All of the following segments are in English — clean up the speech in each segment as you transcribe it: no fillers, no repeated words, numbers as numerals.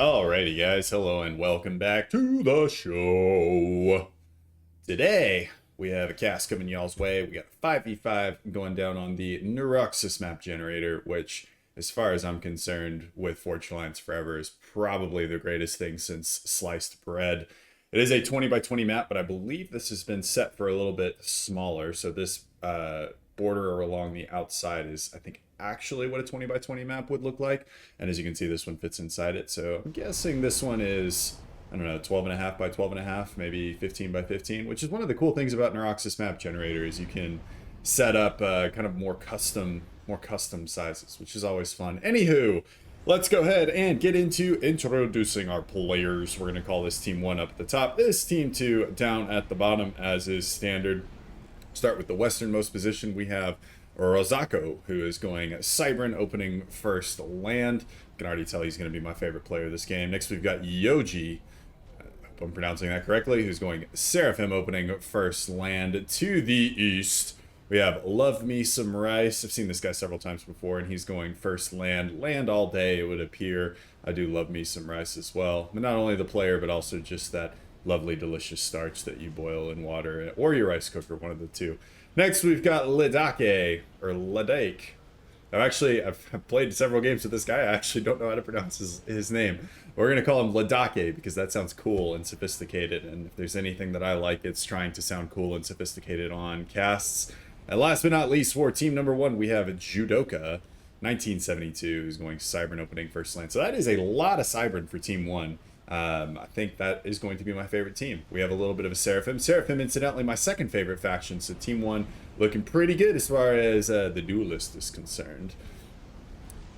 Alrighty, guys. Hello and welcome back to the show. Today, we have a cast coming y'all's way. We got a 5v5 going down on the Neuroxis map generator, which, as far as I'm concerned, with Fortune Alliance Forever, is probably the greatest thing since sliced bread. It is a 20 by 20 map, but I believe this has been set for a little bit smaller. So this border along the outside is, I think, actually what a 20 by 20 map would look like. And as you can see, this one fits inside it. So I'm guessing this one is, I don't know, 12 and a half by 12 and a half, maybe 15 by 15, which is one of the cool things about Neuroxis map generator is you can set up kind of more custom sizes, which is always fun. Anywho, let's go ahead and get into introducing our players. We're going to call this team 1 up at the top, this team 2 down at the bottom, as is standard. Start with the westernmost position. We have Rosako, who is going Cybran, opening first land. I can already tell he's going to be my favorite player of this game. Next, we've got Yoji, hope I'm pronouncing that correctly, who's going Seraphim, opening first land. To the east, we have Love Me Some Rice. I've seen this guy several times before, and he's going first land all day, it would appear. I do love me some rice as well. But not only the player, but also just that lovely, delicious starch that you boil in water, or your rice cooker, one of the two. Next, we've got Ledake, or Ledake. I've played several games with this guy. I actually don't know how to pronounce his name. We're going to call him Ledake because that sounds cool and sophisticated. And if there's anything that I like, it's trying to sound cool and sophisticated on casts. And last but not least, for team number 1, we have Judoka, 1972, who's going Cybran, opening first land. So that is a lot of Cybran for team 1. I think that is going to be my favorite team. We have a little bit of a Seraphim. Seraphim, incidentally, my second favorite faction. So team 1 looking pretty good as far as the duelist is concerned.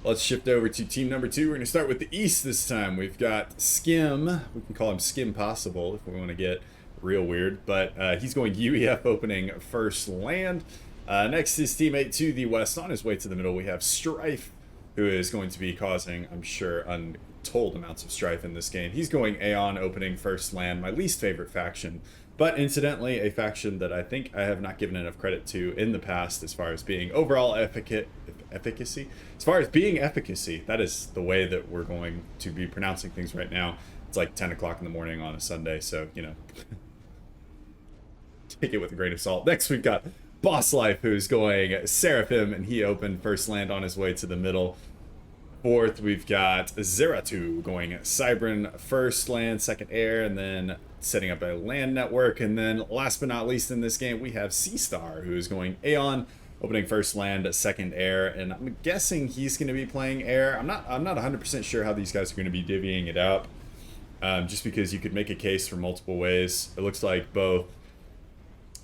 Let's shift over to team number 2. We're going to start with the east this time. We've got Skim. We can call him Skim Possible if we want to get real weird. But he's going UEF, opening first land. Next is teammate to the west. On his way to the middle, we have Strife, who is going to be causing, I'm sure, untold amounts of strife in this game. He's going Aeon, opening first land, my least favorite faction, but incidentally a faction that I think I have not given enough credit to in the past as far as being overall efficacy. As far as being efficacy, that is the way that we're going to be pronouncing things right now. It's like 10 o'clock in the morning on a Sunday, so, you know, take it with a grain of salt. Next, we've got Boss Life, who's going Seraphim, and he opened first land on his way to the middle. Fourth, we've got Zeratu going Cybran, first land, second air, and then setting up a land network. And then last but not least in this game, we have Seastar, who is going Aeon, opening first land, second air, and I'm guessing he's going to be playing air. I'm not 100% sure how these guys are going to be divvying it up, just because you could make a case for multiple ways. It looks like both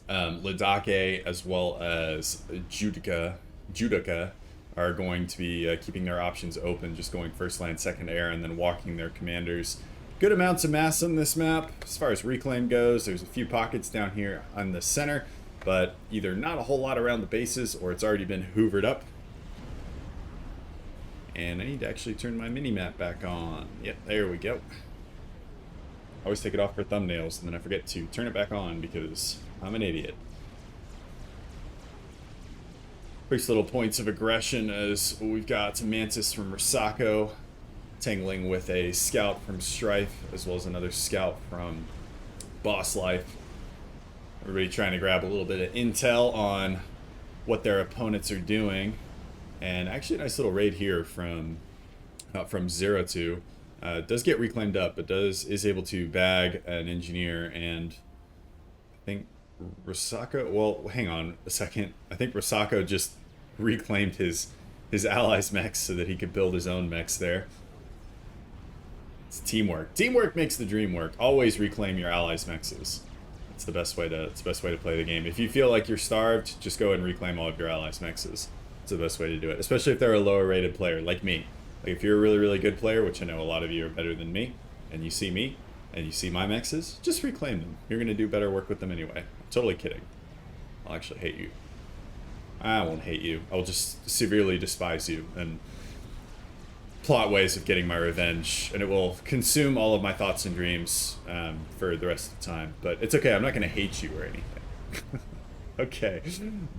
Ledake as well as Judoka are going to be keeping their options open, just going first land, second air, and then walking their commanders. Good amounts of mass on this map. As far as reclaim goes, there's a few pockets down here on the center, but either not a whole lot around the bases or it's already been hoovered up. And I need to actually turn my mini-map back on. Yep, there we go. I always take it off for thumbnails and then I forget to turn it back on because I'm an idiot. Quick little points of aggression as we've got Mantis from Rosako tangling with a scout from Strife, as well as another scout from Boss Life. Everybody trying to grab a little bit of intel on what their opponents are doing. And actually a nice little raid here from Zeratu. Does get reclaimed up, but is able to bag an engineer, and I think Rosako, well, hang on a second. I think Rosako just reclaimed his allies' mechs so that he could build his own mechs there. It's teamwork. Teamwork makes the dream work. Always reclaim your allies' mechs. It's the best way to play the game. If you feel like you're starved, just go and reclaim all of your allies' mechs. It's the best way to do it, especially if they're a lower rated player like me. Like if you're a really, really good player, which I know a lot of you are better than me, and you see me, and you see my mexes, just reclaim them. You're going to do better work with them anyway. I'm totally kidding. I'll actually hate you. I won't hate you. I will just severely despise you and plot ways of getting my revenge, and it will consume all of my thoughts and dreams for the rest of the time. But it's okay. I'm not going to hate you or anything. Okay.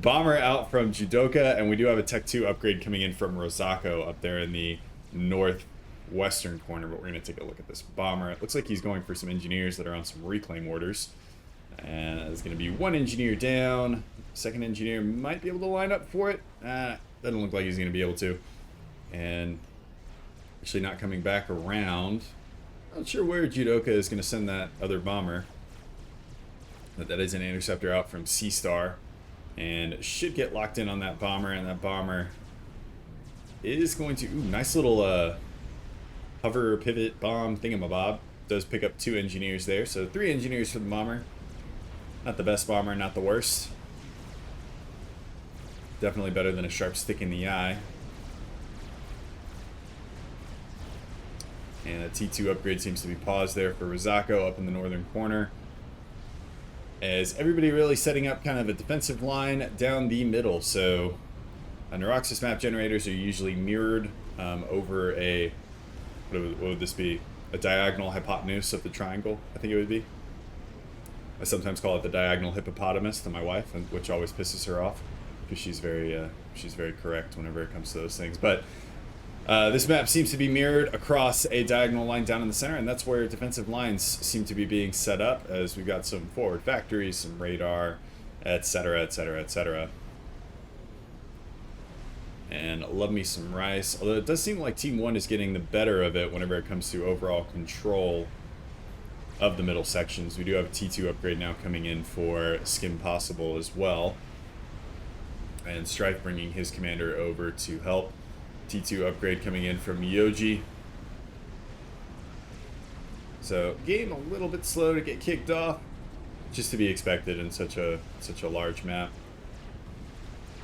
Bomber out from Judoka, and we do have a Tech 2 upgrade coming in from Rosako up there in the western corner, but we're going to take a look at this bomber. It looks like he's going for some engineers that are on some reclaim orders. And there's going to be one engineer down. Second engineer might be able to line up for it. Doesn't look like he's going to be able to. And actually not coming back around. Not sure where Judoka is going to send that other bomber. But that is an interceptor out from C-Star. And should get locked in on that bomber. And that bomber is going to... Ooh, nice little hover pivot bomb thingamabob. Does pick up 2 engineers there. So 3 engineers for the bomber. Not the best bomber, not the worst. Definitely better than a sharp stick in the eye. And a T2 upgrade seems to be paused there for Rizako up in the northern corner. As everybody really setting up kind of a defensive line down the middle. So Neuroxis map generators are usually mirrored over a... What would this be? A diagonal hypotenuse of the triangle, I think it would be. I sometimes call it the diagonal hippopotamus to my wife, which always pisses her off because she's very correct whenever it comes to those things. But this map seems to be mirrored across a diagonal line down in the center, and that's where defensive lines seem to be being set up, as we've got some forward factories, some radar, etc., etc., etc. And love me some rice. Although it does seem like Team 1 is getting the better of it whenever it comes to overall control of the middle sections. We do have a T2 upgrade now coming in for Skim Possible as well. And Strife bringing his commander over to help. T2 upgrade coming in from Yoji. So game a little bit slow to get kicked off. Just to be expected in such a large map.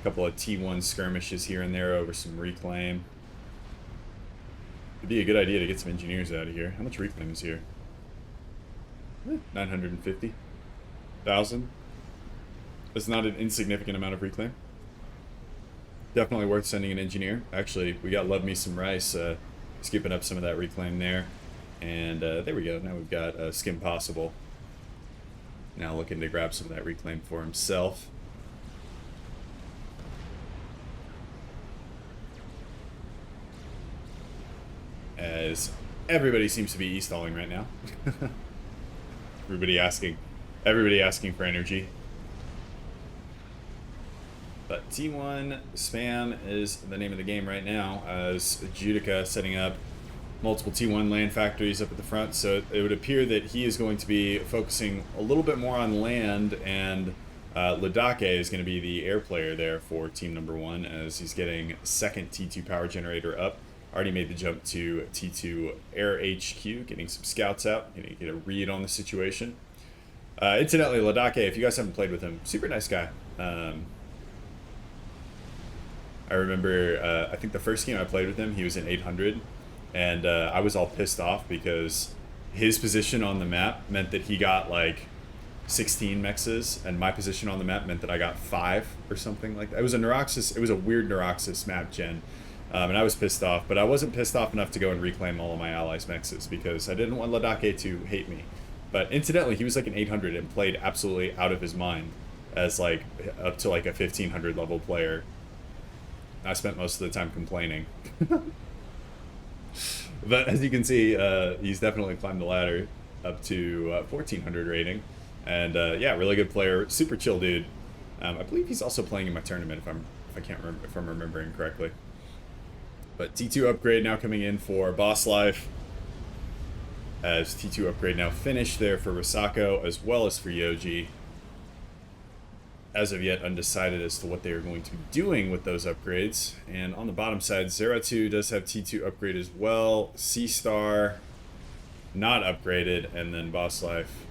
A couple of T1 skirmishes here and there over some reclaim. It'd be a good idea to get some engineers out of here. How much reclaim is here? 950,000. That's not an insignificant amount of reclaim. Definitely worth sending an engineer. Actually, we got Love Me Some Rice scooping up some of that reclaim there. And there we go. Now we've got Skim Possible. Now looking to grab some of that reclaim for himself. As everybody seems to be e-stalling right now. Everybody asking for energy. But T1 spam is the name of the game right now, as Judica setting up multiple T1 land factories up at the front. So it would appear that he is going to be focusing a little bit more on land, and Ladake is going to be the air player there for team number 1, as he's getting second T2 power generator up. Already made the jump to T2 Air HQ, getting some scouts out, get a read on the situation. Incidentally, Ladake, if you guys haven't played with him, super nice guy. I remember, I think the first game I played with him, he was in 800, and I was all pissed off because his position on the map meant that he got like 16 mexes, and my position on the map meant that I got 5 or something like that. It was a weird Neuroxis map gen. And I was pissed off, but I wasn't pissed off enough to go and reclaim all of my allies' mexes because I didn't want Ladake to hate me. But incidentally, he was like an 800 and played absolutely out of his mind as like up to like a 1500 level player. I spent most of the time complaining. But as you can see, he's definitely climbed the ladder up to 1400 rating. And yeah, really good player, super chill dude. I believe he's also playing in my tournament if I'm remembering correctly. But T2 upgrade now coming in for Boss Life, as T2 upgrade now finished there for Risako as well as for Yoji. As of yet, undecided as to what they are going to be doing with those upgrades. And on the bottom side, Zeratu does have T2 upgrade as well. C-Star not upgraded, and then Boss Life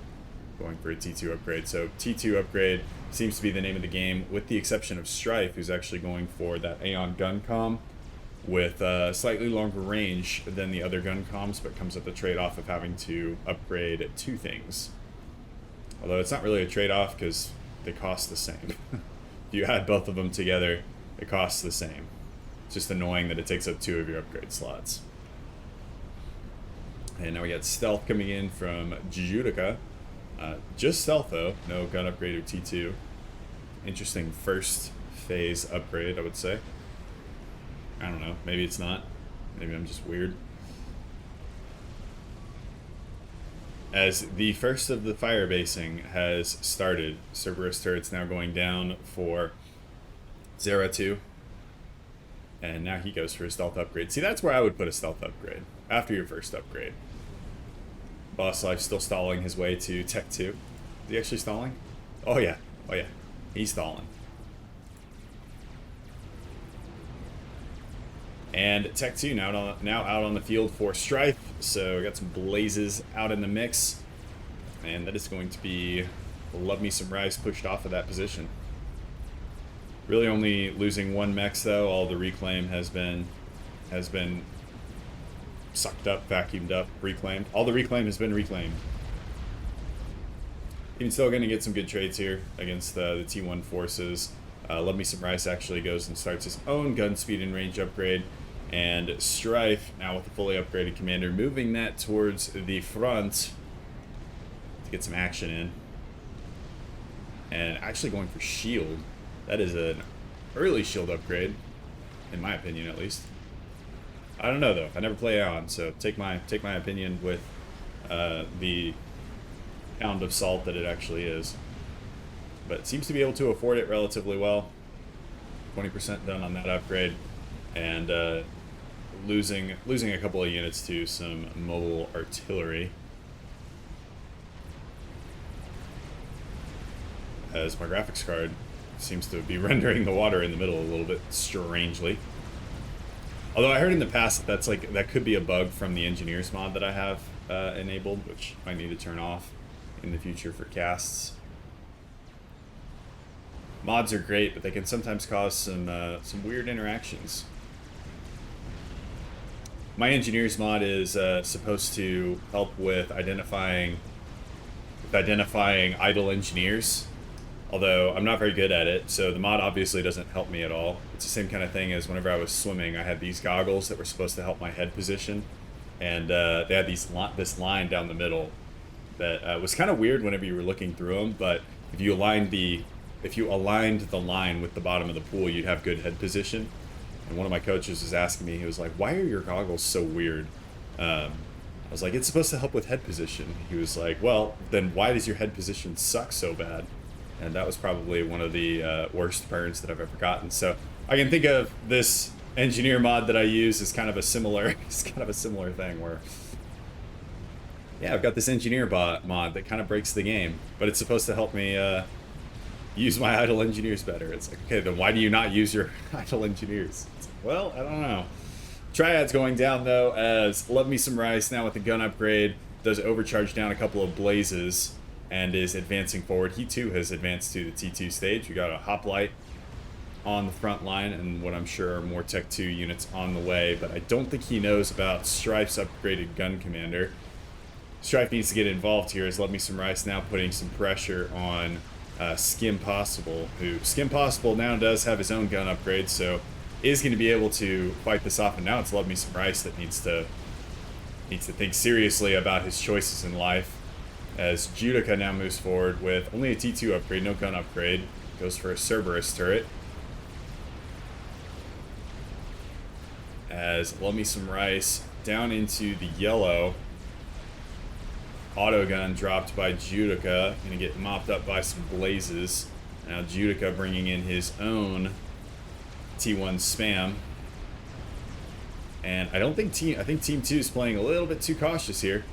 going for a T2 upgrade. So T2 upgrade seems to be the name of the game, with the exception of Strife, who's actually going for that Aeon gun comm with slightly longer range than the other gun comms, but comes at the trade-off of having to upgrade 2 things. Although it's not really a trade-off because they cost the same. If you add both of them together, it costs the same. It's just annoying that it takes up 2 of your upgrade slots. And now we got Stealth coming in from Judica. Just Stealth though, no gun upgrade or T2. Interesting first phase upgrade, I would say. I don't know, maybe it's not. Maybe I'm just weird. as the first of the firebasing has started. Cerberus turret's now going down for Zera 2. And now he goes for a stealth upgrade. See, that's where I would put a stealth upgrade. After your first upgrade. Boss Life still stalling his way to Tech 2. Is he actually stalling? Oh yeah. Oh yeah. He's stalling. And Tech 2 now out on the field for Strife. So we got some blazes out in the mix. And that is going to be Love Me Some Rice pushed off of that position. Really only losing one mech though. All the reclaim has been sucked up, vacuumed up, reclaimed. All the reclaim has been reclaimed. Even still going to get some good trades here against the T1 forces. Love Me Some Rice actually goes and starts his own gun speed and range upgrade. And Strife, now with the fully upgraded commander, moving that towards the front to get some action in. And actually going for shield. That is an early shield upgrade, in my opinion at least. I don't know though. I never play on, so take my opinion with the pound of salt that it actually is. But it seems to be able to afford it relatively well. 20% done on that upgrade, and losing a couple of units to some mobile artillery. As my graphics card seems to be rendering the water in the middle a little bit strangely. Although I heard in the past that could be a bug from the engineers mod that I have enabled, which I need to turn off in the future for casts. Mods are great, but they can sometimes cause some weird interactions. My engineers mod is supposed to help with identifying idle engineers. Although I'm not very good at it, so the mod obviously doesn't help me at all. It's the same kind of thing as whenever I was swimming. I had these goggles that were supposed to help my head position, and they had this line down the middle that was kind of weird whenever you were looking through them. But if you aligned the line with the bottom of the pool, you'd have good head position. And one of my coaches was asking me, he was like, "Why are your goggles so weird?" I was like, "It's supposed to help with head position." He was like, "Well, then why does your head position suck so bad?" And that was probably one of the worst burns that I've ever gotten. So I can think of this engineer mod that I use as kind of a similar thing where, yeah, I've got this engineer mod that kind of breaks the game, but it's supposed to help me use my idle engineers better. It's like, okay, then why do you not use your idle engineers? It's like, well, I don't know. Triad's going down though, as Love Me Some Rice now with the gun upgrade does overcharge down a couple of blazes and is advancing forward. He too has advanced to the T2 stage. We got a hoplite on the front line and what I'm sure are more Tech 2 units on the way, but I don't think he knows about Strife's upgraded gun commander. Strife needs to get involved here as Love Me Some Rice now putting some pressure on Skim Possible, who Skim Possible now does have his own gun upgrade, so is going to be able to fight this off, and now it's Love Me Some Rice that needs to think seriously about his choices in life. As Judica now moves forward with only a T2 upgrade, no gun upgrade, goes for a Cerberus turret. As Love Me Some Rice down into the yellow. Auto gun dropped by Judica, gonna get mopped up by some blazes. Now Judica bringing in his own T1 spam. And I think Team 2 is playing a little bit too cautious here.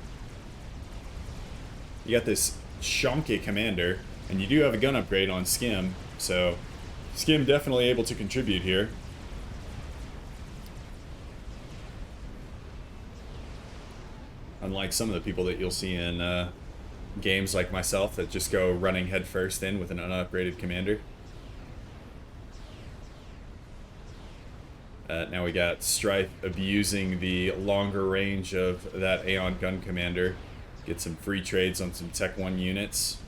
You got this Shonky commander, and you do have a gun upgrade on Skim, so Skim definitely able to contribute here. Unlike some of the people that you'll see in games like myself that just go running headfirst in with an unupgraded commander. Now we got Strife abusing the longer range of that Aeon gun commander. Get some free trades on some Tech 1 units.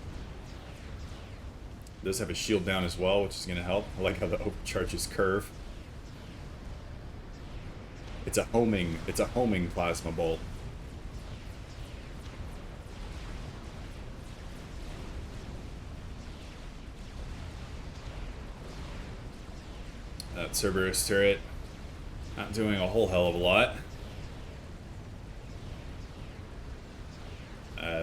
Does have a shield down as well, which is going to help. I like how the overcharges curve. It's a homing plasma bolt. That Cerberus turret not doing a whole hell of a lot.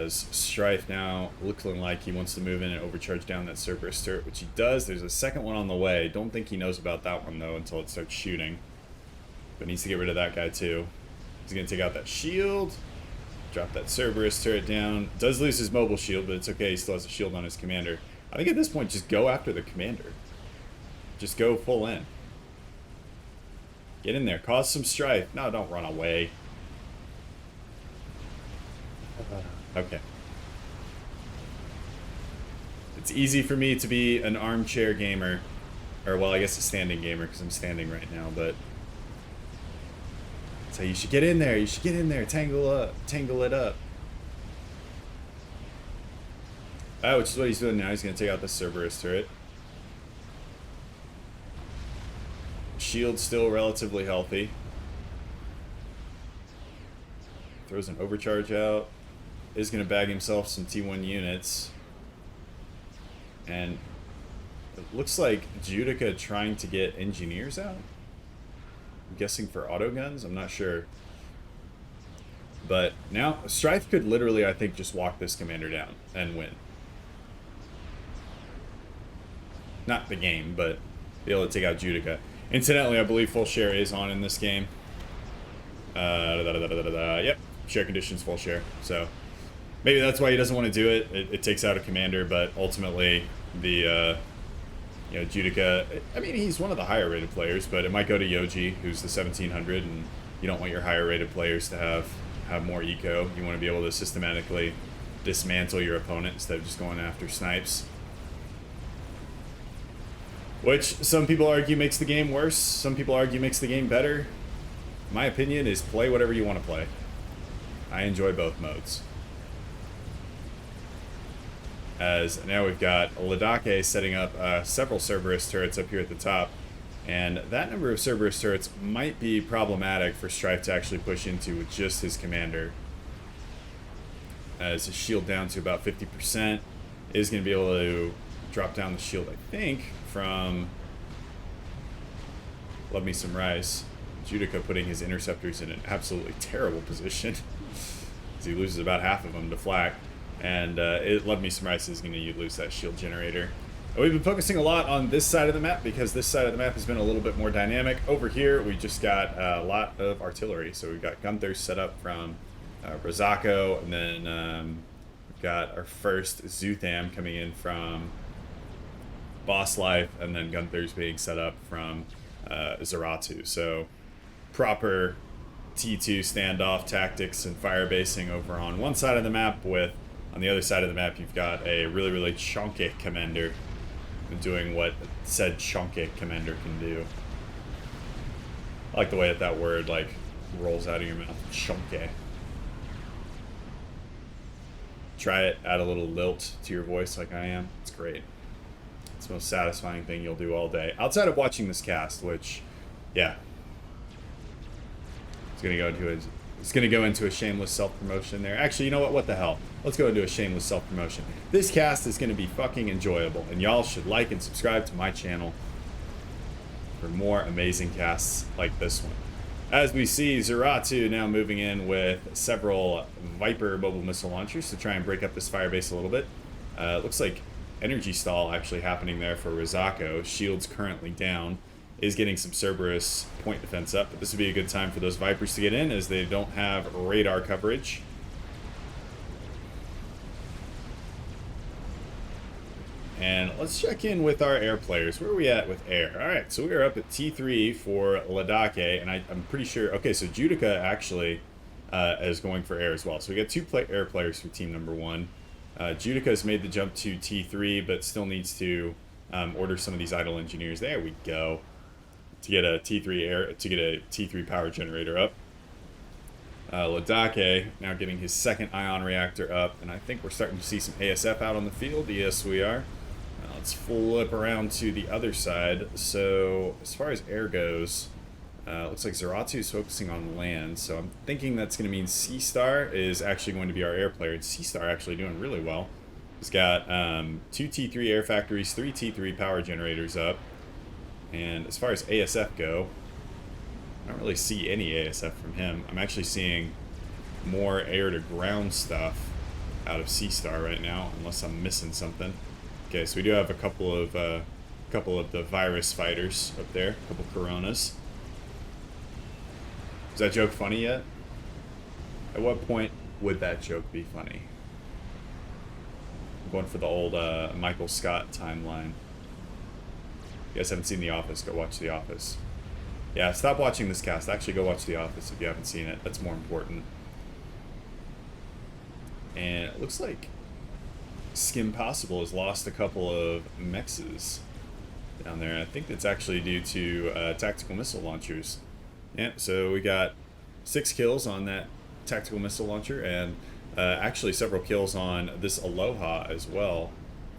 as Strife now looking like he wants to move in and overcharge down that Cerberus turret, which he does. There's a second one on the way. Don't think he knows about that one, though, until it starts shooting. But needs to get rid of that guy, too. He's going to take out that shield. Drop that Cerberus turret down. Does lose his mobile shield, but it's okay. He still has a shield on his commander. I think at this point, just go after the commander. Just go full in. Get in there. Cause some strife. No, don't run away. Okay. It's easy for me to be an armchair gamer. Or, well, I guess a standing gamer, because I'm standing right now, but... So you should get in there. You should get in there. Tangle it up. Which is what he's doing now. He's going to take out the Cerberus turret. Shield's still relatively healthy. Throws an overcharge out. Is going to bag himself some T1 units. And it looks like Judica trying to get engineers out. I'm guessing for auto guns. I'm not sure. But now, Strife could literally, I think, just walk this commander down and win. Not the game, but be able to take out Judica. Incidentally, I believe full share is on in this game. Yep, share conditions full share. So maybe that's why he doesn't want to do it. It takes out a commander, but ultimately the Judica. I mean, he's one of the higher rated players, but it might go to Yoji, who's the 1700, and you don't want your higher rated players to have more eco. You want to be able to systematically dismantle your opponent instead of just going after snipes. Which some people argue makes the game worse. Some people argue makes the game better. My opinion is play whatever you want to play. I enjoy both modes. As now we've got Ladake setting up several Cerberus turrets up here at the top. And that number of Cerberus turrets might be problematic for Strife to actually push into with just his commander. As his shield down to about 50%. Is going to be able to drop down the shield, I think, from Love Me Some Rice. Judica putting his interceptors in an absolutely terrible position. As he loses about half of them to flak. And Love Me Some Rice is going to lose that shield generator. And we've been focusing a lot on this side of the map because this side of the map has been a little bit more dynamic. Over here, we just got a lot of artillery. So we've got Gunther set up from Razako, and then we've got our first Zutham coming in from Boss Life, and then Gunther's being set up from Zaratu. So proper T2 standoff tactics and firebasing over on one side of the map, with on the other side of the map you've got a really chunky commander doing what said chunky commander can do. I like the way that word like rolls out of your mouth. Chunky. Try it, add a little lilt to your voice like I am. It's great. It's the most satisfying thing you'll do all day. Outside of watching this cast, which, yeah. It's gonna go into a shameless self-promotion there. Actually, you know what? What the hell? Let's go into a shameless self-promotion. This cast is gonna be fucking enjoyable, and y'all should like and subscribe to my channel for more amazing casts like this one. As we see, Zaratu now moving in with several Viper mobile missile launchers to try and break up this firebase a little bit. Looks like energy stall actually happening there for Razako. Shield's currently down. Is getting some Cerberus point defense up, but this would be a good time for those Vipers to get in as they don't have radar coverage. And let's check in with our air players. Where are we at with air? Alright, so we are up at T3 for Ladake, and I'm pretty sure... Okay, so Judica actually is going for air as well. So we got two air players for team number one. Judica has made the jump to T3, but still needs to order some of these idle engineers. There we go. To get a T3 power generator up. Ladake now getting his second ion reactor up, and I think we're starting to see some ASF out on the field. Yes, we are. Let's flip around to the other side. So as far as air goes, looks like Zaratu is focusing on land, so I'm thinking that's going to mean C-Star is actually going to be our air player, and C-Star actually doing really well. He's got 2 T3 air factories, 3 T3 power generators up. And as far as ASF go, I don't really see any ASF from him. I'm actually seeing more air-to-ground stuff out of C-Star right now, unless I'm missing something. Okay, so we do have a couple of the virus fighters up there, a couple Coronas. Is that joke funny yet? At what point would that joke be funny? I'm going for the old Michael Scott timeline. You guys haven't seen The Office, go watch The Office. Yeah, stop watching this cast. Actually, go watch The Office if you haven't seen it. That's more important. And it looks like Skim Possible has lost a couple of mexes down there. I think that's actually due to tactical missile launchers. Yeah, so we got 6 kills on that tactical missile launcher, and actually several kills on this Aloha as well.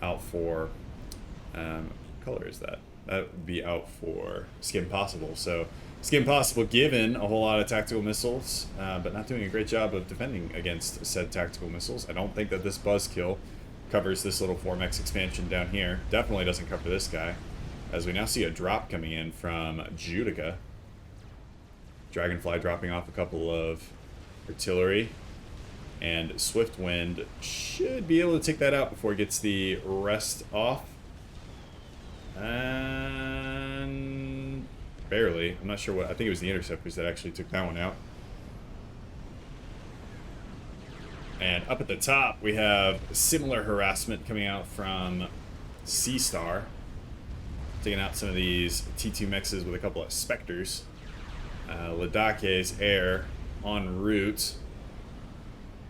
Out for what color is that? That would be out for Skim Possible. So Skim Possible given a whole lot of tactical missiles, but not doing a great job of defending against said tactical missiles. I don't think that this buzzkill covers this little 4-mex expansion down here. Definitely doesn't cover this guy, as we now see a drop coming in from Judica. Dragonfly dropping off a couple of artillery, and Swiftwind should be able to take that out before it gets the rest off. And barely. I'm not sure what. I think it was the interceptors that actually took that one out. And up at the top, we have similar harassment coming out from C-Star, taking out some of these T2 mexes with a couple of Spectres. Ladake's air en route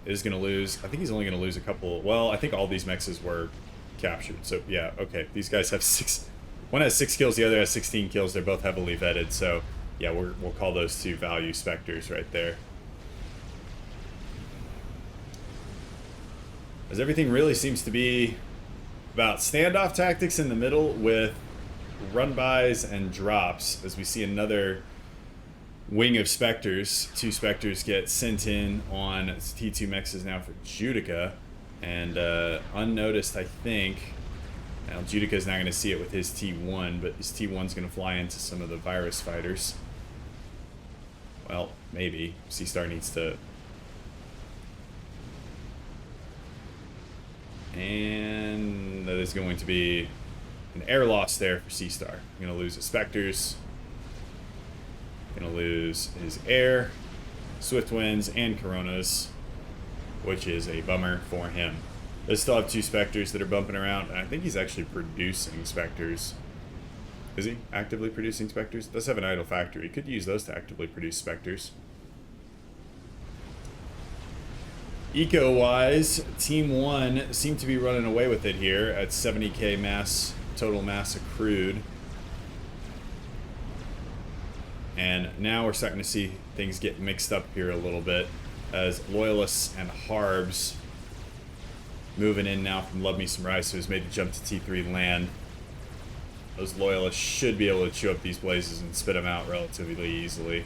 is going to lose. I think he's only going to lose a couple. Well, I think all these mexes were captured. So, yeah, okay. These guys have 6. One has 6 kills, the other has 16 kills. They're both heavily vetted. So, yeah, we'll call those 2 value Spectres right there. As everything really seems to be about standoff tactics in the middle with run-bys and drops, as we see another wing of Spectres. 2 Spectres get sent in on T2 mexes now for Judica, and unnoticed, I think. Now Judica's not going to see it with his T1, but his T1's going to fly into some of the virus fighters. Well, maybe. C-Star needs to... And that is going to be an air loss there for C-Star. Going to lose his Spectres. Going to lose his air, Swiftwinds, and Coronas, which is a bummer for him. They still have 2 Spectres that are bumping around, and I think he's actually producing Spectres. Is he actively producing Spectres? Does have an idle factory. Could use those to actively produce Spectres. Eco-wise, Team 1 seem to be running away with it here at 70k mass, total mass accrued. And now we're starting to see things get mixed up here a little bit, as Loyalists and Harbs moving in now from Love Me Some Rice, who's made the jump to T3 land. Those Loyalists should be able to chew up these blazes and spit them out relatively easily.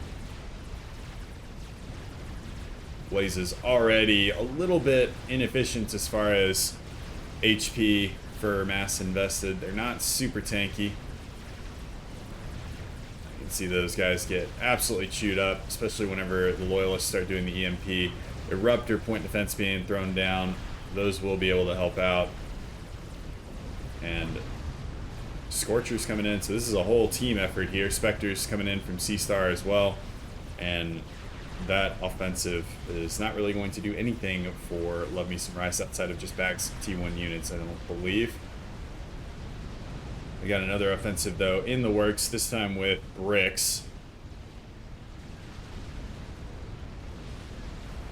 Blazes already a little bit inefficient as far as HP for mass invested. They're not super tanky. You can see those guys get absolutely chewed up, especially whenever the Loyalists start doing the EMP. Eruptor point defense being thrown down. Those will be able to help out. And Scorchers coming in. So this is a whole team effort here. Spectres coming in from C-Star as well. And that offensive is not really going to do anything for Love Me Some Rice outside of just bags T1 units, I don't believe. We got another offensive, though, in the works, this time with bricks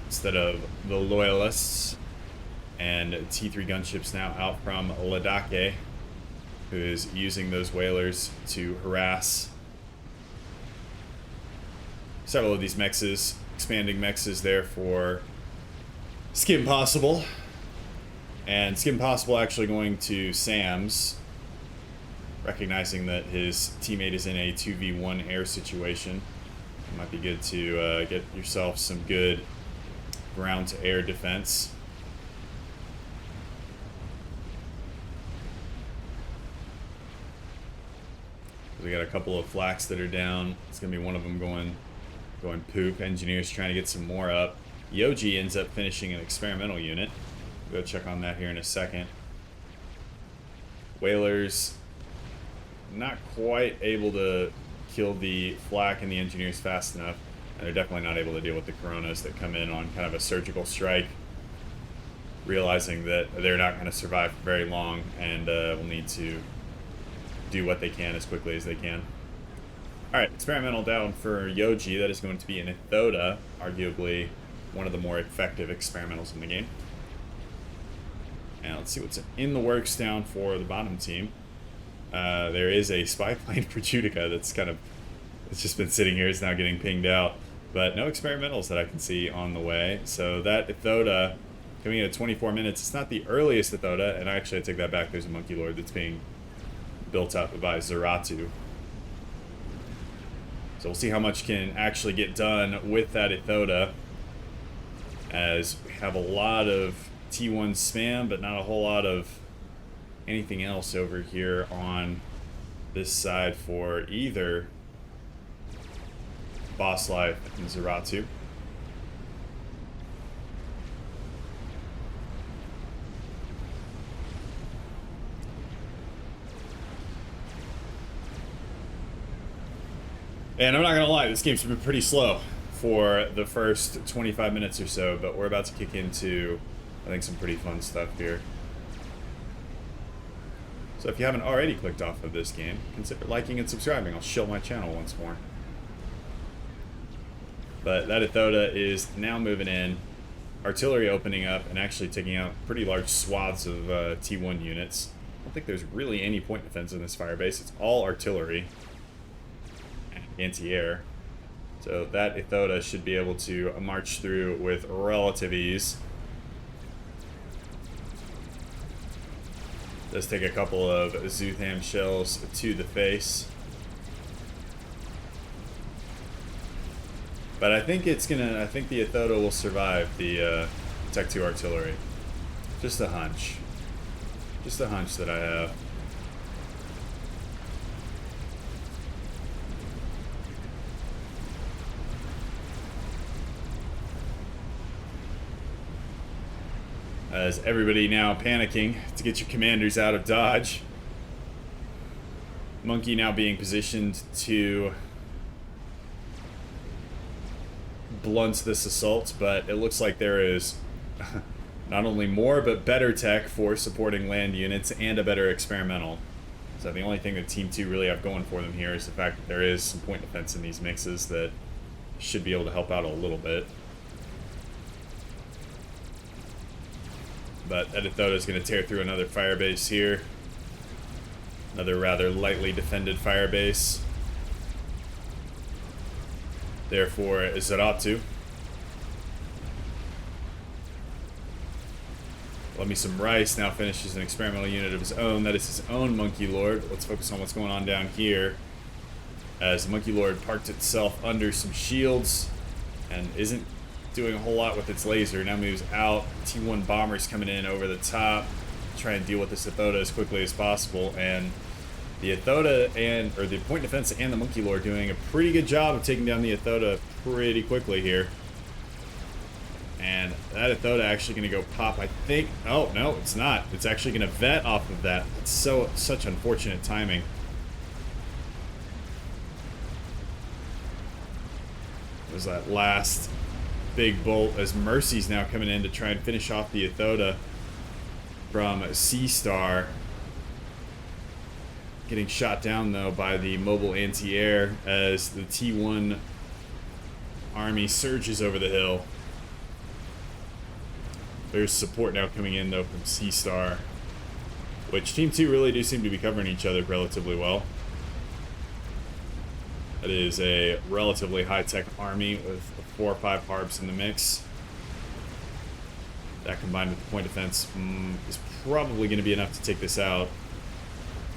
instead of the Loyalists. And T3 gunships now out from Ladake, who is using those whalers to harass several of these mexes, expanding mexes there for Skim Possible. And Skim Possible actually going to Sam's, recognizing that his teammate is in a 2v1 air situation. It might be good to get yourself some good ground-to-air defense. We got a couple of flaks that are down. It's going to be one of them going poop. Engineers trying to get some more up. Yoji ends up finishing an experimental unit. We'll go check on that here in a second. Whalers not quite able to kill the flak and the engineers fast enough, and they're definitely not able to deal with the Coronas that come in on kind of a surgical strike, realizing that they're not going to survive for very long and will need to do what they can as quickly as they can. Alright, experimental down for Yoji. That is going to be an Ethoda, arguably one of the more effective experimentals in the game. And let's see what's in the works down for the bottom team. There is a spy plane for Judica that's it's just been sitting here. It's now getting pinged out. But no experimentals that I can see on the way. So that Ethoda coming in at 24 minutes. It's not the earliest Ethoda, and actually I take that back. There's a Monkey Lord that's being built up by Zeratu. So we'll see how much can actually get done with that Ethoda, as we have a lot of T1 spam, but not a whole lot of anything else over here on this side for either Boss Life and Zeratu. And I'm not gonna lie, this game's been pretty slow for the first 25 minutes or so, but we're about to kick into, I think, some pretty fun stuff here. So if you haven't already clicked off of this game, consider liking and subscribing. I'll shill my channel once more. But that Ethoda is now moving in. Artillery opening up and actually taking out pretty large swaths of T1 units. I don't think there's really any point defense in this Firebase. It's all artillery and anti-air. So that Ethoda should be able to march through with relative ease. Does take a couple of Zutham shells to the face. But I think the Ethoda will survive the Tech 2 artillery. Just a hunch. Just a hunch that I have. As everybody now panicking to get your commanders out of dodge. Monkey now being positioned to blunt this assault, but it looks like there is not only more but better tech for supporting land units and a better experimental. So the only thing that Team 2 really have going for them here is the fact that there is some point defense in these mixes that should be able to help out a little bit. But that Ethoda is going to tear through another Firebase here. Another rather lightly defended Firebase. Therefore, Zeratu. Let me some rice. Now finishes an experimental unit of his own. That is his own Monkey Lord. Let's focus on what's going on down here. As the Monkey Lord parked itself under some shields and isn't doing a whole lot with its laser. Now moves out. T1 bombers coming in over the top, trying to deal with this Ethoda as quickly as possible. And the Ethoda or the point defense and the Monkey Lord doing a pretty good job of taking down the Ethoda pretty quickly here. And that Ethoda actually going to go pop, I think. Oh, no, it's not. It's actually going to vet off of that. It's such unfortunate timing. It was that last big bolt as Mercy's now coming in to try and finish off the Ethoda from Sea Star. Getting shot down, though, by the mobile anti-air as the T1 army surges over the hill. There's support now coming in, though, from Sea Star, which Team 2 really do seem to be covering each other relatively well. That is a relatively high-tech army with 4 or 5 harbs in the mix. That combined with the point defense is probably going to be enough to take this out.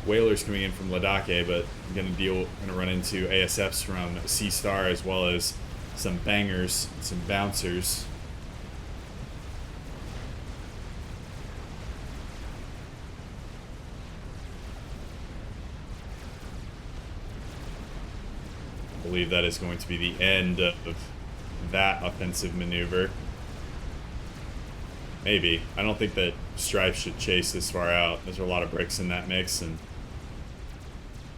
Whalers coming in from Ladake, but going to run into ASFs from Sea Star as well as some bangers, some bouncers. I believe that is going to be the end of that offensive maneuver. Maybe. I don't think that Strife should chase this far out. There's a lot of bricks in that mix, and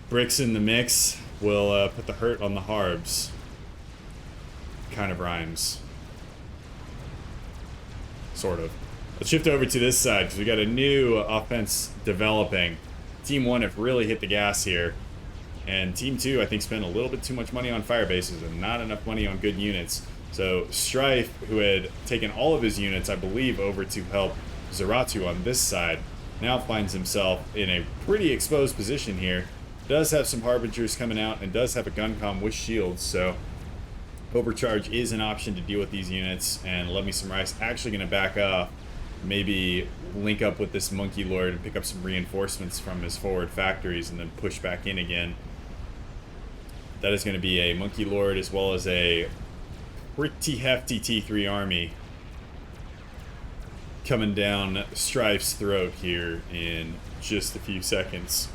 bricks in the mix will put the hurt on the harbs. Kind of rhymes. Sort of. Let's shift over to this side, because we got a new offense developing. Team 1 have really hit the gas here. And Team 2, I think, spent a little bit too much money on Firebases and not enough money on good units. So Strife, who had taken all of his units, I believe, over to help Zaratu on this side, now finds himself in a pretty exposed position here. Does have some Harbingers coming out and does have a gun comm with shields, so overcharge is an option to deal with these units. And Love Me Some Rice actually going to back up, maybe link up with this Monkey Lord and pick up some reinforcements from his forward factories and then push back in again. That is going to be a Monkey Lord as well as a pretty hefty T3 army coming down Strife's throat here in just a few seconds.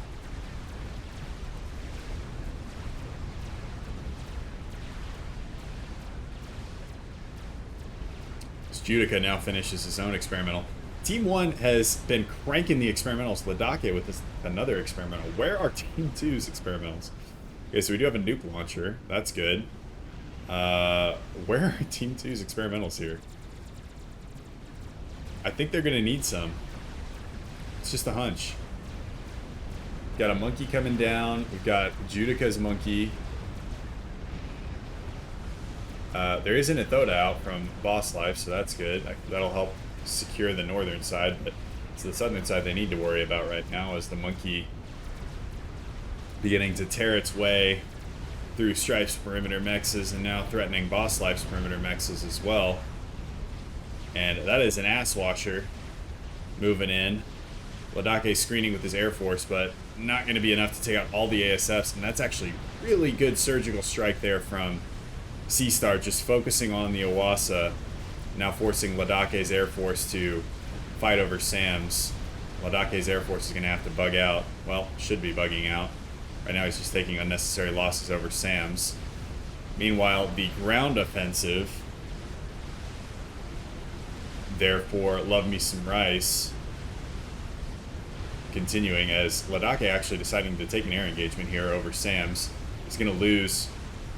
Judica now finishes his own experimental. Team 1 has been cranking the experimentals. Ladake with this, another experimental. Where are Team 2's experimentals? Okay, so we do have a nuke launcher. That's good. Where are Team 2's experimentals here? I think they're going to need some. It's just a hunch. Got a monkey coming down. We've got Judica's monkey. There is an Ethoda out from Boss Life, so that's good. That'll help secure the northern side, but it's the southern side they need to worry about right now is the monkey beginning to tear its way through Strife's perimeter mexes and now threatening Boss Life's perimeter mexes as well. And that is an ass washer moving in. Ladake screening with his Air Force, but not going to be enough to take out all the ASFs, and that's actually really good surgical strike there from Seastar, just focusing on the Owasso, now forcing Ladake's Air Force to fight over Sam's. Ladake's Air Force is going to have to bug out. Well, should be bugging out. Right now he's just taking unnecessary losses over Sam's. Meanwhile, the ground offensive, therefore, Love Me Some Rice, continuing as Ladake actually deciding to take an air engagement here over Sam's. He's going to lose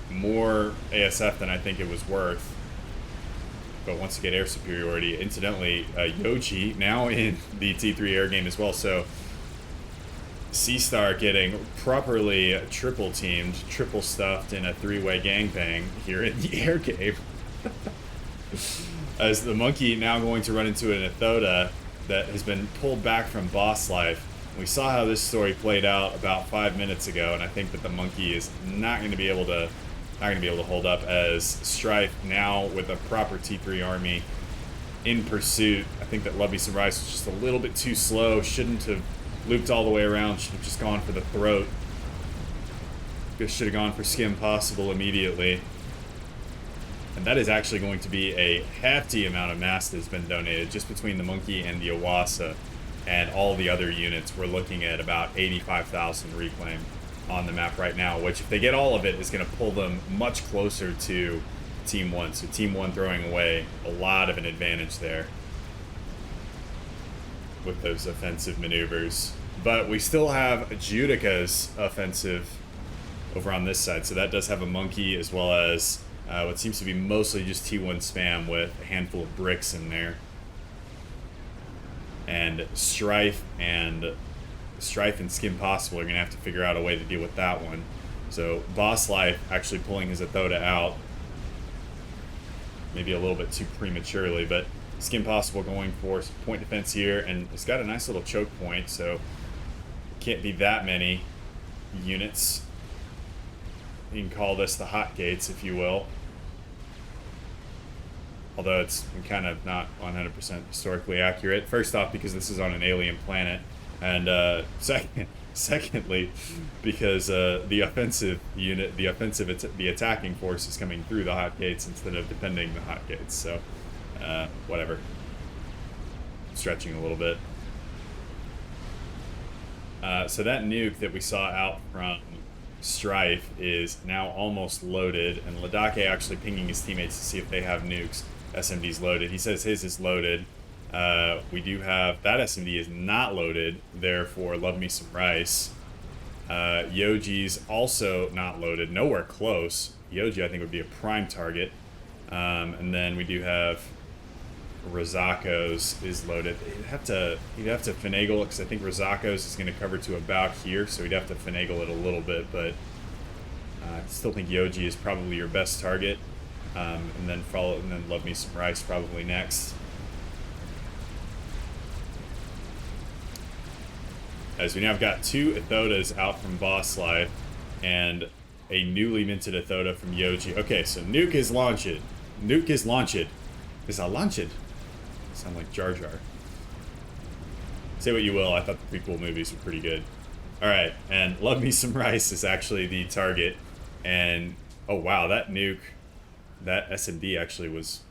more ASF than I think it was worth, but wants to get air superiority. Incidentally, Yoji now in the T3 air game as well, so Seastar getting properly triple teamed, triple stuffed in a three-way gangbang here in the air game. As the monkey now going to run into an Ethoda that has been pulled back from Boss Life. We saw how this story played out about 5 minutes ago, and I think that the monkey is not going to be able to hold up as Strife now with a proper T3 army in pursuit. I think that Love Me Some Rice was just a little bit too slow. Shouldn't have looped all the way around. Should have just gone for the throat. Should have gone for Skim Possible immediately. And that is actually going to be a hefty amount of mass that's been donated just between the monkey and the Owasso and all the other units. We're looking at about 85,000 reclaim on the map right now, which if they get all of it is going to pull them much closer to Team 1. So Team 1 throwing away a lot of an advantage there with those offensive maneuvers. But we still have Judica's offensive over on this side. So that does have a monkey as well as what seems to be mostly just T1 spam with a handful of bricks in there. And Strife and Skim Possible are going to have to figure out a way to deal with that one. So Boss Life actually pulling his Ethoda out. Maybe a little bit too prematurely, but Skim Possible going for some point defense here, and it's got a nice little choke point, so can't be that many units. You can call this the hot gates, if you will. Although it's kind of not 100% historically accurate. First off, because this is on an alien planet. And secondly, because the offensive unit, the attacking force is coming through the hot gates instead of defending the hot gates. So, whatever. Stretching a little bit. So that nuke that we saw out from Strife is now almost loaded, and Ladake actually pinging his teammates to see if they have nukes. SMD's loaded. He says his is loaded. We do have that SMD is not loaded, therefore love me some rice. Yoji's also not loaded, nowhere close. Yoji I think would be a prime target. And then we do have Rosako's is loaded. He'd have to finagle it because I think Rosako's is going to cover to about here, so he'd have to finagle it a little bit, but I still think Yoji is probably your best target. And then love me some rice probably next. As we now have got 2 Ethodas out from Boss Slide and a newly minted Ethoda from Yoji. Okay, so Nuke is launched. Nuke is launched. Is that launched? Sound like Jar Jar. Say what you will, I thought the prequel movies were pretty good. Alright, and love me some rice is actually the target. And, oh wow, that Nuke, that SMD actually was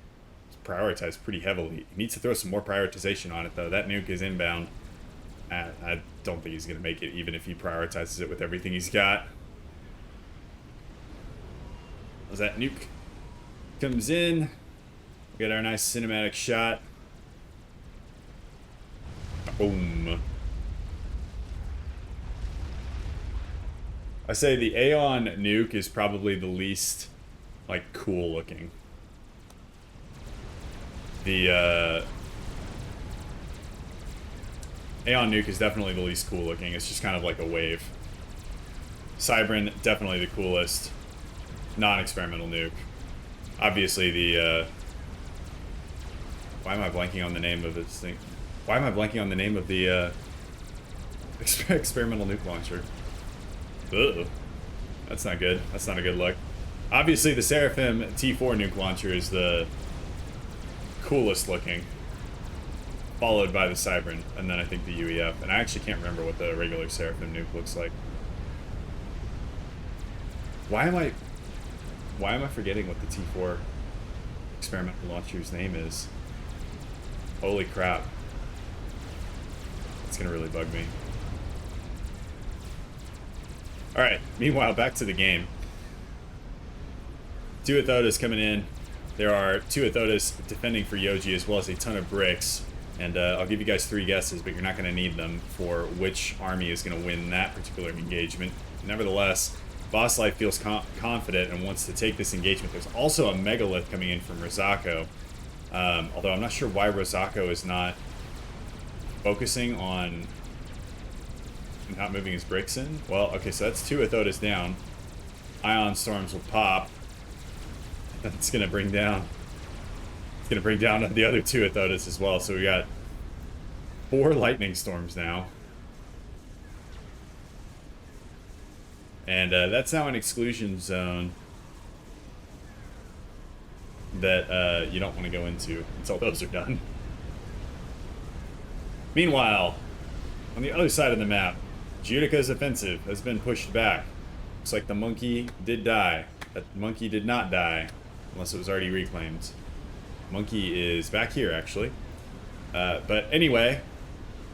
prioritized pretty heavily. He needs to throw some more prioritization on it though. That Nuke is inbound. I don't think he's going to make it, even if he prioritizes it with everything he's got. As that Nuke comes in, we got our nice cinematic shot. Boom. I say the Aeon Nuke is probably the least, like, cool looking. The, Aeon Nuke is definitely the least cool looking. It's just kind of like a wave. Cybran, definitely the coolest non-experimental nuke. Obviously the, why am I blanking on the name of this thing? Why am I blanking on the name of the, experimental nuke launcher? Ugh. That's not good. That's not a good look. Obviously the Seraphim T4 nuke launcher is the coolest looking, followed by the Cybran, and then I think the UEF. And I actually can't remember what the regular Seraphim nuke looks like. Why am I forgetting what the T4 experimental launcher's name is? Holy crap. It's gonna really bug me. Alright, meanwhile, back to the game. 2 Ethodas coming in. There are 2 Ethodas defending for Yoji, as well as a ton of bricks. And I'll give you guys 3 guesses, but you're not going to need them for which army is going to win that particular engagement. Nevertheless, Boss Life feels confident and wants to take this engagement. There's also a Megalith coming in from Rosako. Although I'm not sure why Rosako is not focusing on not moving his bricks in. Well, okay, so that's 2 Ethodas down. Ion Storms will pop. That's going to bring down... It's going to bring down the other 2 Ethodas as well. So we got 4 Lightning Storms now. And that's now an exclusion zone that you don't want to go into until those are done. Meanwhile, on the other side of the map, Judica's offensive has been pushed back. Looks like the monkey did die. That monkey did not die, unless it was already reclaimed. Monkey is back here, actually. But anyway,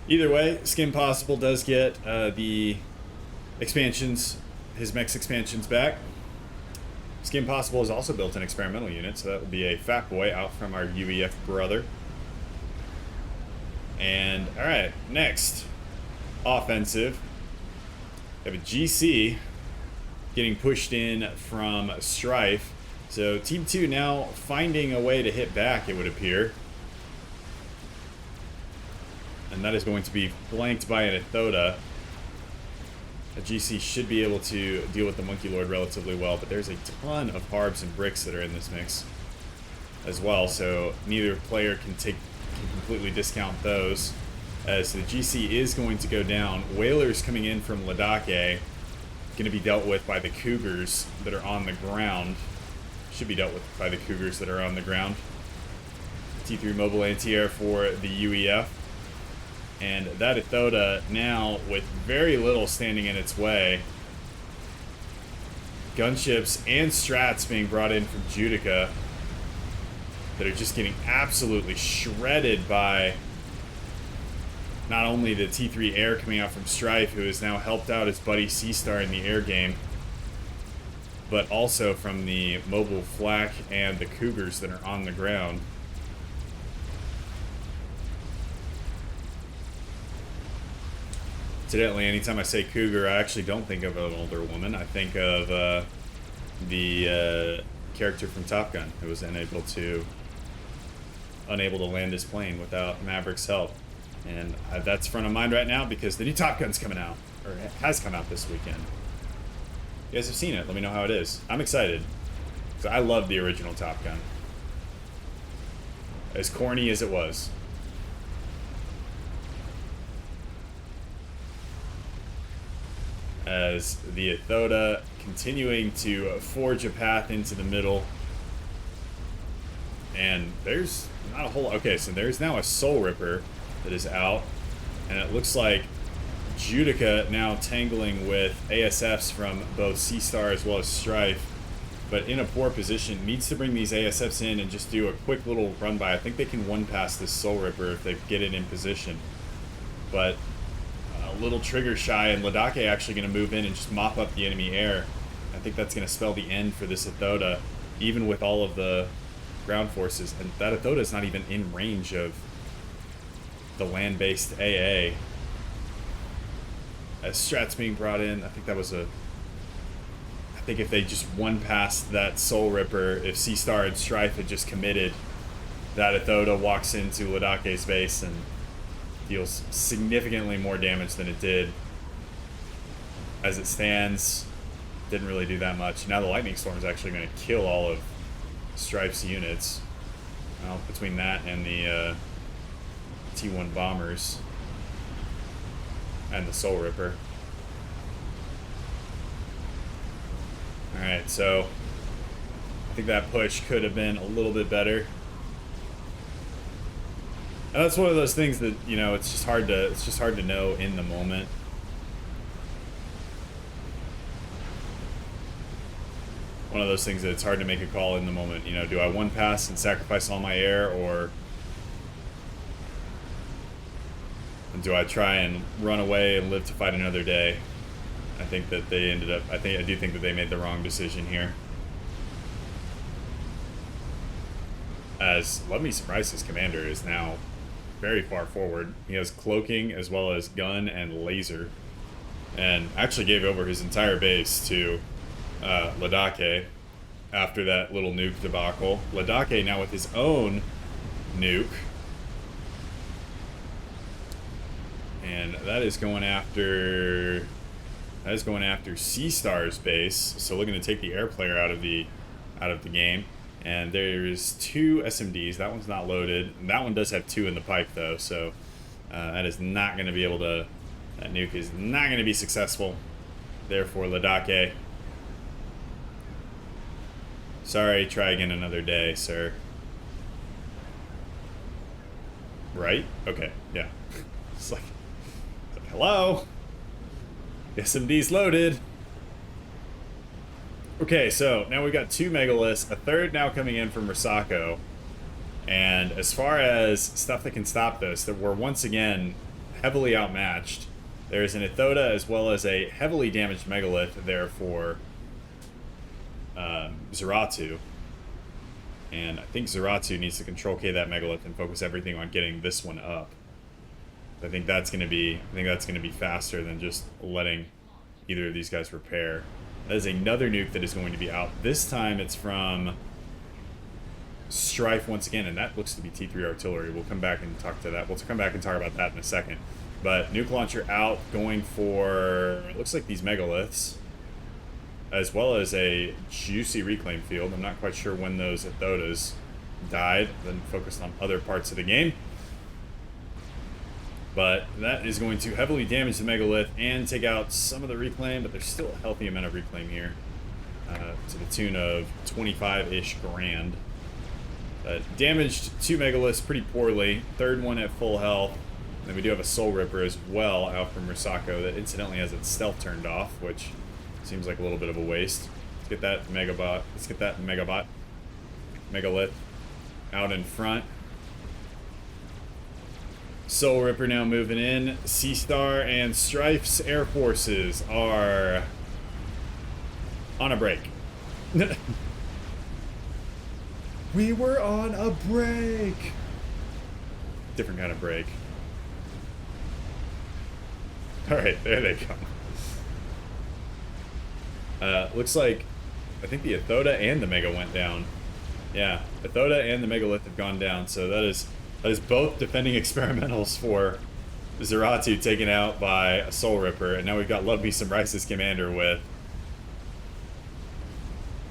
either way, Skin Possible does get the expansions, his mech's expansions back. Skin Possible has also built an experimental unit, so that will be a Fat Boy out from our UEF brother. And, alright, next. Offensive. We have a GC getting pushed in from Strife. So Team 2 now finding a way to hit back, it would appear. And that is going to be flanked by an Ethoda. A GC should be able to deal with the Monkey Lord relatively well, but there's a ton of harbs and bricks that are in this mix as well, so neither player can completely discount those. As the GC is going to go down. Whalers coming in from Ladake, going to be dealt with by the Cougars that are on the ground. Should be dealt with by the Cougars that are on the ground. T3 mobile anti-air for the UEF. And that Ethoda now with very little standing in its way. Gunships and strats being brought in from Judica that are just getting absolutely shredded by not only the T3 air coming out from Strife, who has now helped out his buddy C-Star in the air game, but also from the mobile flak and the Cougars that are on the ground. Incidentally, anytime I say cougar, I actually don't think of an older woman. I think of the character from Top Gun who was unable to land his plane without Maverick's help. And that's front of mind right now because the new Top Gun's coming out, or has come out this weekend. You guys have seen it. Let me know how it is. I'm excited. So I love the original Top Gun. As corny as it was. As the Athoda continuing to forge a path into the middle. And there's not a whole... Okay, so there's now a Soul Ripper that is out. And it looks like Judica now tangling with ASFs from both Seastar as well as Strife. But in a poor position. Needs to bring these ASFs in and just do a quick little run by. I think they can one pass this Soul Ripper if they get it in position. But... a little trigger shy, and Ladake actually going to move in and just mop up the enemy air. I think that's going to spell the end for this Athoda, even with all of the ground forces. And that Athoda is not even in range of the land-based AA. As Strat's being brought in, I think that was a... I think if they just one past that Soul Ripper, if Seastar and Strife had just committed, that Athoda walks into Ladake's base and deals significantly more damage than it did. As it stands, didn't really do that much. Now the Lightning Storm is actually going to kill all of Strife's units. Well, between that and the T1 bombers and the Soul Ripper. Alright, so I think that push could have been a little bit better. And that's one of those things that, you know, it's just hard to know in the moment. One of those things that it's hard to make a call in the moment. You know, do I one pass and sacrifice all my air, or do I try and run away and live to fight another day? I think that they ended up, I do think that they made the wrong decision here. As Let Me Surprise His commander is now very far forward. He has cloaking as well as gun and laser, and actually gave over his entire base to Ladake after that little nuke debacle. Ladake now with his own nuke, and that is going after Seastar's base. So looking to take the air player out of the game. And there's 2 SMDs. That one's not loaded. That one does have 2 in the pipe, though. So that is not going to be able to... That nuke is not going to be successful. Therefore, Ladake. Sorry, try again another day, sir. Right? Okay, yeah. It's like hello? The SMD's loaded. Okay, so now we've got 2 megaliths, a third now coming in from Risako. And as far as stuff that can stop this, that we're once again heavily outmatched. There's an Athoda as well as a heavily damaged megalith there for Zeratu. And I think Zeratu needs to control K that megalith and focus everything on getting this one up. I think that's gonna be faster than just letting either of these guys repair. That is another nuke that is going to be out. This time it's from Strife once again, and that looks to be T3 artillery. We'll come back and talk to that. We'll come back and talk about that in a second. But nuke launcher out, going for, it looks like these megaliths, as well as a juicy reclaim field. I'm not quite sure when those Athodas died, then focused on other parts of the game. But that is going to heavily damage the megalith and take out some of the reclaim, but there's still a healthy amount of reclaim here, to the tune of 25-ish grand. Damaged 2 megaliths pretty poorly. Third one at full health. Then we do have a Soul Ripper as well out from Risako that incidentally has its stealth turned off, which seems like a little bit of a waste. Let's get that Megabot. Let's get that Megalith out in front. Soul Ripper now moving in. Seastar and Strife's air forces are on a break. We were on a break. Different kind of break. Alright, there they come. Looks like, I think the Athoda and the Mega went down. Yeah, Athoda and the Megalith have gone down, so that is both defending experimentals for Zeratu taken out by a Soul Ripper, and now we've got Love Me Some Rice's commander with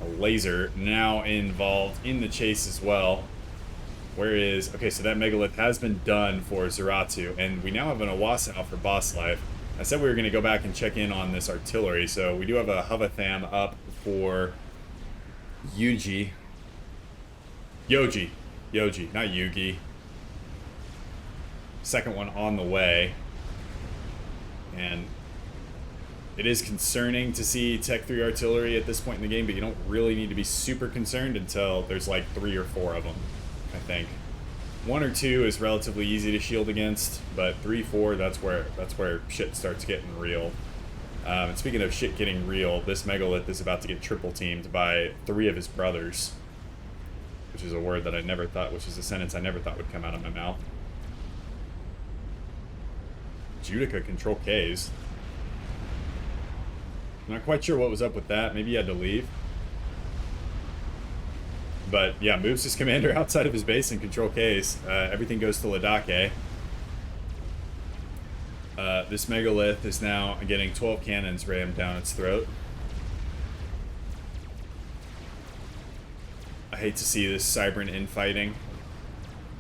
a laser now involved in the chase as well. Where is... Okay, so that Megalith has been done for Zeratu, and we now have an Owasso out for boss life. I said we were going to go back and check in on this artillery, so we do have a Hovatham up for Yoji, not Yugi. Second one on the way. And it is concerning to see Tech 3 artillery at this point in the game, but you don't really need to be super concerned until there's like 3 or 4 of them, I think. 1 or 2 is relatively easy to shield against, but 3, 4, that's where shit starts getting real. And speaking of shit getting real, this Megalith is about to get triple teamed by 3 of his brothers, which is a word that I never thought, which is a sentence I never thought would come out of my mouth. Judica control Ks. I'm not quite sure what was up with that. Maybe he had to leave. But yeah, moves his commander outside of his base and control Ks. Everything goes to Ladake. This Megalith is now getting 12 cannons rammed down its throat. I hate to see this Cybran infighting.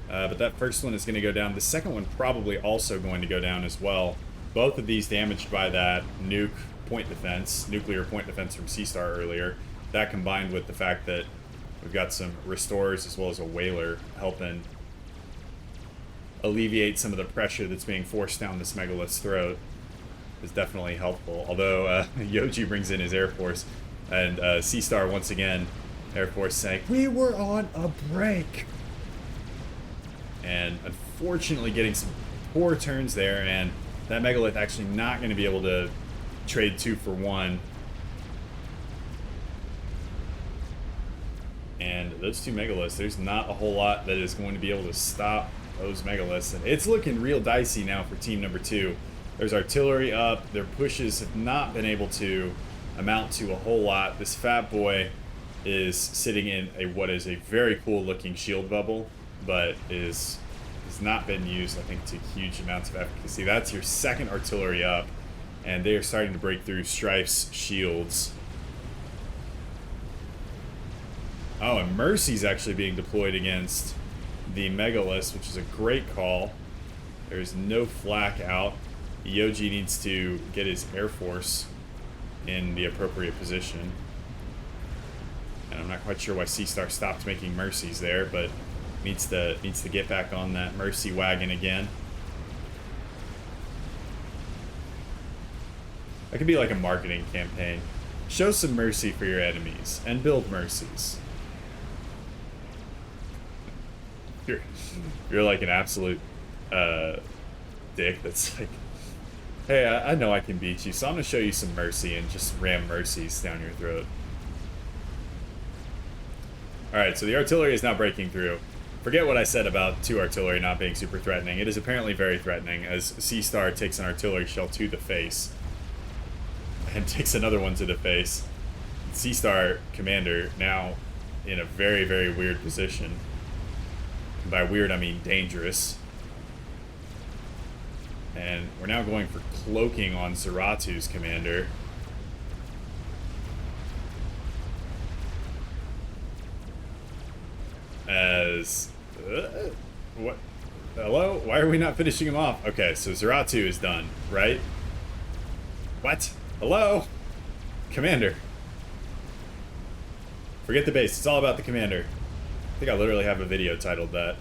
But that first one is going to go down. The second one probably also going to go down as well. Both of these damaged by that nuke point defense, nuclear point defense from Seastar earlier. That combined with the fact that we've got some restorers as well as a whaler helping alleviate some of the pressure that's being forced down this Megalith's throat is definitely helpful. Although Yoji brings in his Air Force, and Seastar once again, Air Force saying, "We were on a break." And unfortunately getting some poor turns there, and that Megalith actually not going to be able to trade 2 for 1. And those 2 Megaliths, there's not a whole lot that is going to be able to stop those Megaliths. And it's looking real dicey now for team number 2. There's artillery up. Their pushes have not been able to amount to a whole lot. This Fat Boy is sitting in what is a very cool looking shield bubble, but has not been used, I think, to huge amounts of efficacy. That's your second artillery up, and they are starting to break through Strife's shields. Oh, and Mercy's actually being deployed against the Megalith, which is a great call. There's no flak out. Yoji needs to get his Air Force in the appropriate position. And I'm not quite sure why Seastar stopped making Mercies there, but needs to get back on that Mercy wagon again. That could be like a marketing campaign. Show some mercy for your enemies and build mercies. You're like an absolute dick that's like, hey, I know I can beat you, so I'm gonna show you some mercy and just ram mercies down your throat. Alright, so the artillery is now breaking through. Forget what I said about 2 artillery not being super threatening. It is apparently very threatening, as Seastar takes an artillery shell to the face. And takes another one to the face. Seastar commander now in a very, very weird position. And by weird, I mean dangerous. And we're now going for cloaking on Zeratu's commander. As... what? Hello? Why are we not finishing him off? Okay, so Zeratu is done, right? What? Hello? Commander. Forget the base. It's all about the commander. I think I literally have a video titled that.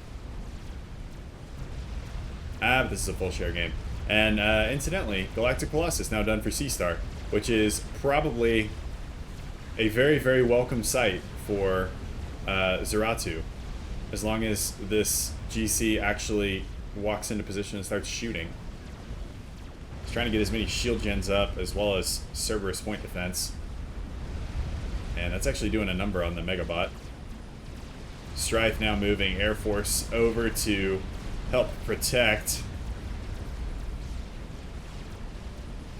But this is a full share game. And incidentally, Galactic Colossus now done for Seastar, which is probably a very, very welcome sight for Zeratu. As long as this GC actually walks into position and starts shooting. He's trying to get as many shield gens up as well as Cerberus point defense. And that's actually doing a number on the Megabot. Strife now moving Air Force over to help protect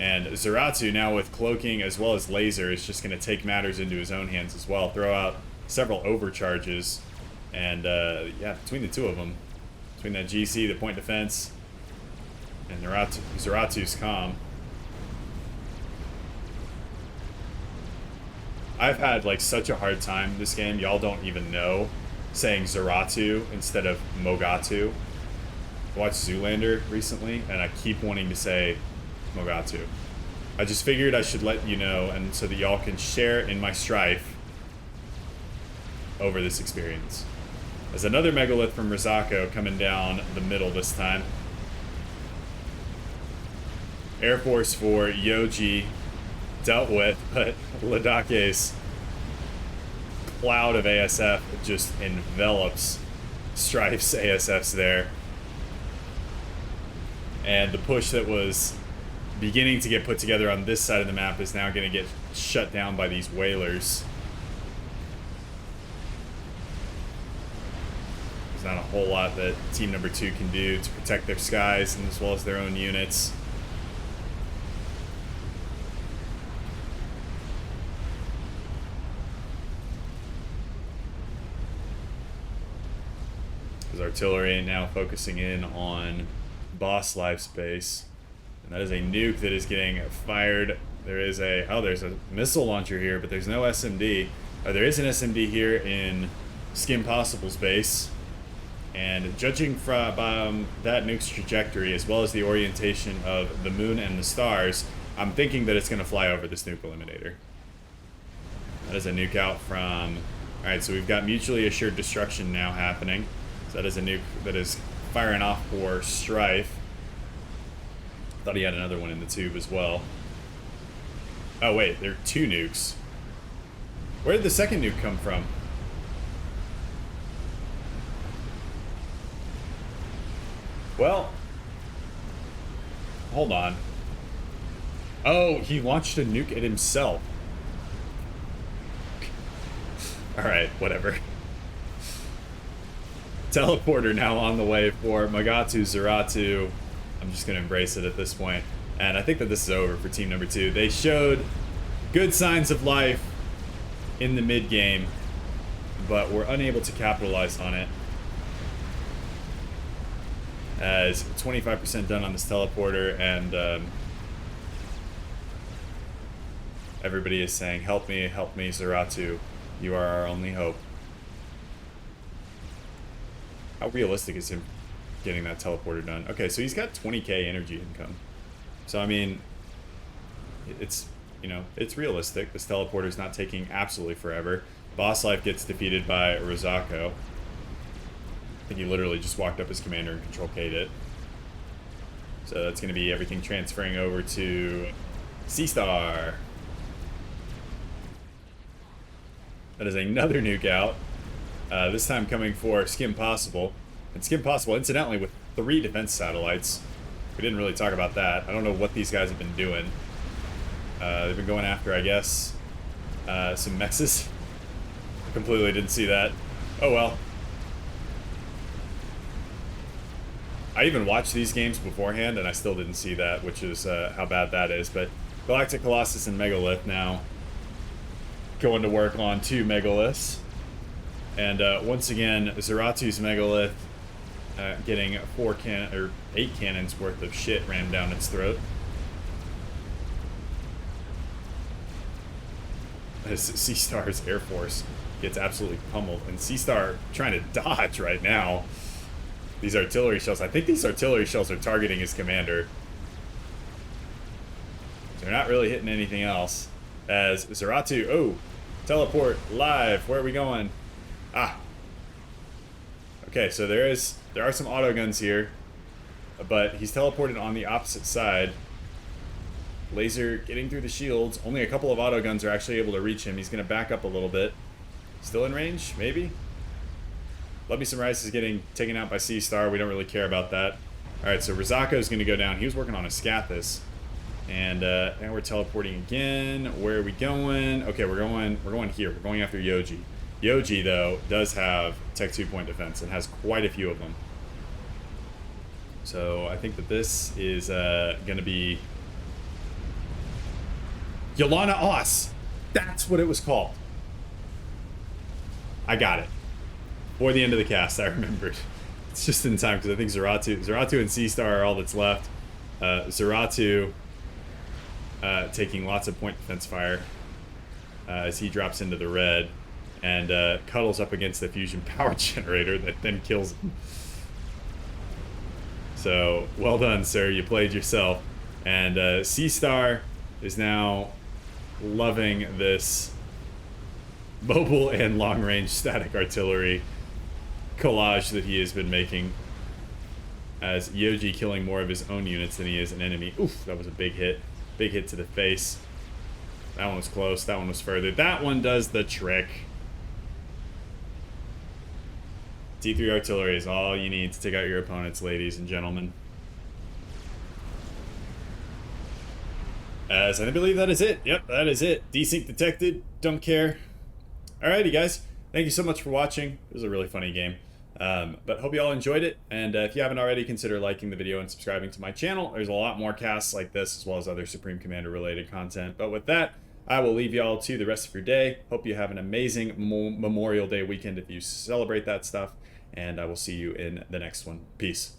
And Zeratu now with cloaking as well as laser is just going to take matters into his own hands as well. Throw out several overcharges. And yeah, between the two of them, between that GC, the point defense, and Zeratu's comm. I've had like such a hard time this game, y'all don't even know, saying Zeratu instead of Mogatu. I watched Zoolander recently, and I keep wanting to say Mogatu. I just figured I should let you know, and so that y'all can share in my strife over this experience. There's another Megalith from Rizako coming down the middle this time. Air Force for Yoji dealt with, but Ladake's cloud of ASF just envelops Strife's ASFs there. And the push that was beginning to get put together on this side of the map is now going to get shut down by these whalers. There's not a whole lot that team number 2 can do to protect their skies and as well as their own units. His artillery now focusing in on boss life space. And that is a nuke that is getting fired. There is a, oh, there's a missile launcher here, but there's no SMD. There is an SMD here in Skim Possible's base. And judging from that nuke's trajectory, as well as the orientation of the moon and the stars, I'm thinking that it's going to fly over this nuke eliminator. That is a nuke out from... Alright, so we've got mutually assured destruction now happening. So that is a nuke that is firing off for Strife. Thought he had another one in the tube as well. Oh wait, there are 2 nukes. Where did the second nuke come from? Well, hold on. Oh, he launched a nuke at himself. Alright, whatever. Teleporter now on the way for Mogatu Zeratu. I'm just going to embrace it at this point. And I think that this is over for team number 2. They showed good signs of life in the mid-game, but were unable to capitalize on it. As 25% done on this teleporter, and everybody is saying, help me, Zeratu. You are our only hope. How realistic is him getting that teleporter done? Okay, so he's got 20k energy income. So, I mean, it's, you know, it's realistic. This teleporter's not taking absolutely forever. Boss Life gets defeated by Rizako. I think he literally just walked up his commander and Control K'd it. So that's going to be everything transferring over to C-Star. That is another nuke out. This time coming for Skim Possible. And Skim Possible, incidentally, with 3 defense satellites. We didn't really talk about that. I don't know what these guys have been doing. They've been going after, I guess, some mexes. I completely didn't see that. Oh well. I even watched these games beforehand, and I still didn't see that, which is how bad that is. But Galactic Colossus and Megalith now going to work on 2 Megaliths. And once again, Zeratu's Megalith getting 8 cannons worth of shit rammed down its throat. As C-Star's Air Force gets absolutely pummeled, and C-Star trying to dodge right now. These artillery shells, I think these artillery shells are targeting his commander. They're not really hitting anything else. As Zeratu, oh, teleport live, where are we going? Ah. Okay, so there are some auto guns here, but he's teleported on the opposite side. Laser getting through the shields. Only a couple of auto guns are actually able to reach him. He's going to back up a little bit. Still in range? Maybe? Love Me Some Rice is getting taken out by C-Star. We don't really care about that. Alright, so Rizako is going to go down. He was working on a Scathis. And now we're teleporting again. Where are we going? Okay, we're going here. We're going after Yoji. Yoji, though, does have Tech 2 point defense and has quite a few of them. So I think that this is going to be Yolana Oss. That's what it was called. I got it. Before the end of the cast, I remembered. It's just in time because I think Zeratu and C-Star are all that's left. Zeratu taking lots of point defense fire as he drops into the red and cuddles up against the fusion power generator that then kills him. So, well done, sir. You played yourself. And C-Star is now loving this mobile and long-range static artillery collage that he has been making, as Yoji killing more of his own units than he is an enemy. Oof, that was a big hit. Big hit to the face. That one was close. That one was further. That one does the trick. T3 artillery is all you need to take out your opponents, ladies and gentlemen. As I believe that is it. Yep, that is it. Desync detected. Don't care. Alrighty, guys. Thank you so much for watching. It was a really funny game. But hope you all enjoyed it. And if you haven't already, consider liking the video and subscribing to my channel. There's a lot more casts like this, as well as other Supreme Commander related content. But with that, I will leave y'all to the rest of your day. Hope you have an amazing Memorial Day weekend if you celebrate that stuff. And I will see you in the next one. Peace.